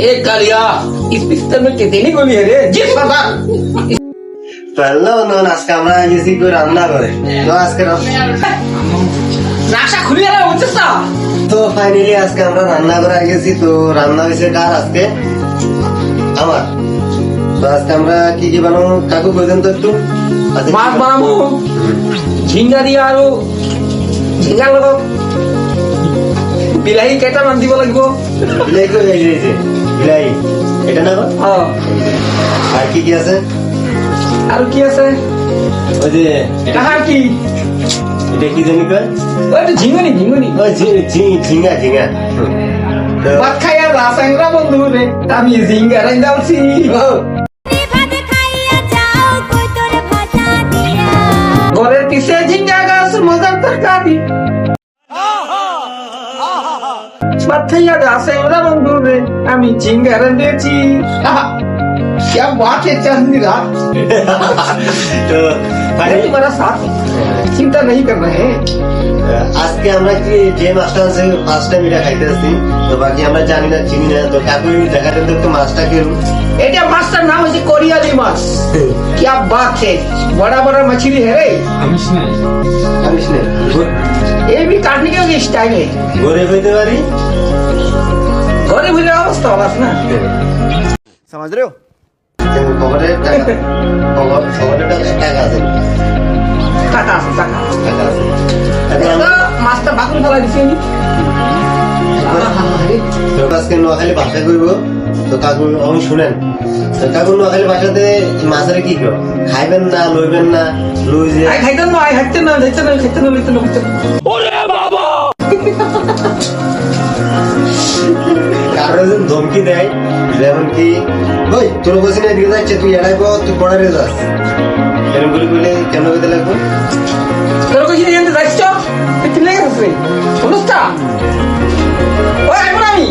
ए कालिया, इस बिस्तर में कितनी गोली है रे? जी सरदार। पहले उन्होंने आजकल हमारा किसी को रांना करे, तो आजकल नाशा खुली है ना उच्चसा। तो फाइनली आजकल हमारा रांना करे किसी तो रांना वैसे कार आजके हमार तो आजकल हमारा की बनाओ काकू भोजन तो तू माছ বানাবো ঝিঙ্গা দিয়ে আৰু ঝিঙ্গাৰ লগত বিলাহী কেইটামান দিব লাগিব বিলাহী তো এই যে বিলাহী এটা না অ আর কি আছে আৰু কি আছে ওই যে তাহার কি এটা কি জানি কয় ওই তো ঝিঙ্গনি ওই ঝিঙ্গা তো ভাত খাই আর রাসায়নিক বন্ধু রে আমি ঝিঙ্গা রান্দালছি ঘরের পিছে ঝিঙ্গা গাছ মজার তরকারি ভাত খাই আর রাসায়নিক বন্ধু রে আমি ঝিঙ্গা রান্দেছি क्या बात है चांदनी रात তো अरे तुम्हारा साथ चिंता नहीं करना है আজকে আমরা কি যে মাছটা আছে পাঁচটা মিলা খাইতেছি তো বাকি আমরা জানি না চিনি না তো কাকুই দেখাতে তো মাছটা কি এটা মাছটার নাম হচ্ছে কোরিয়ালি মাছ क्या बात है बड़ा बड़ा मछली है रे আমিস না ये भी काटने के स्टाइल है ঘরে হইতে পারি घरे भूले अवस्था होगा ना समझ रहे हो খবরের টাকা খবরের টাকা আছে টাকা আছে টাকা টাকা আছে মাছটা বাকুল ফেলা দিছি তো আজকে নোয়াখালী ভাষা করব তো কাকু আমি শুনেন তো কাকু নোয়াখালী ভাষাতে মাছের কি করো খাইবেন না লইবেন না লই যে আই খাইতেন না আই খাইতেন না খাইতেন না খাইতেন না খাইতেন না ওরে বাবা কারো যেন ধমকি দেয় যেমন কি ওই তোর বসে না এদিকে যাচ্ছে তুই এড়াই পর তুই পড়ারে যাস এরকম বলে বলে কেন করতে লাগবো তোর কইছি নিয়ে যাচ্ছ তুই লেগে আছে শুনছটা ওই আইবো আমি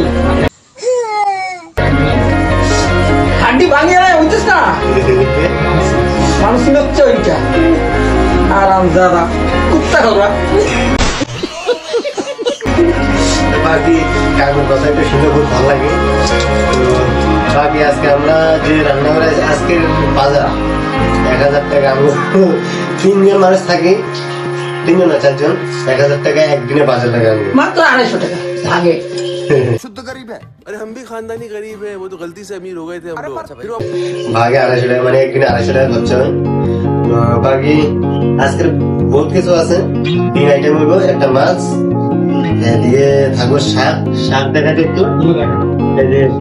হাড্ডি ভাঙিয়ে না বুঝছিস না মানুষ নচ্ছে ওইটা আরাম দাদা কুত্তা খাওয়া বাকি কাকুর কথা একটু শুনে খুব ভালো লাগে তো বাকি আজকে আমরা যে রান্না করে আজকের বাজার 1000 টাকা আমরা 3 জন মানুষ থাকি 3 জন না 4 জন 1000 টাকা একদিনে বাজার টাকা আনবো মাত্র 250 টাকা আগে शुद्ध गरीब है। अरे हम भी खानदानी गरीब है, वो तो गलती से अमीर हो गए थे हम लोग। फिर ভাগে 250 টাকা মানে একদিনে 250 টাকা খরচ হয় তো বাকি আজকের বহুত কিছু আছে 3 আইটেম হইব একটা মাছ দিয়ে থাকবো শাক দেখাতে একটু এই যে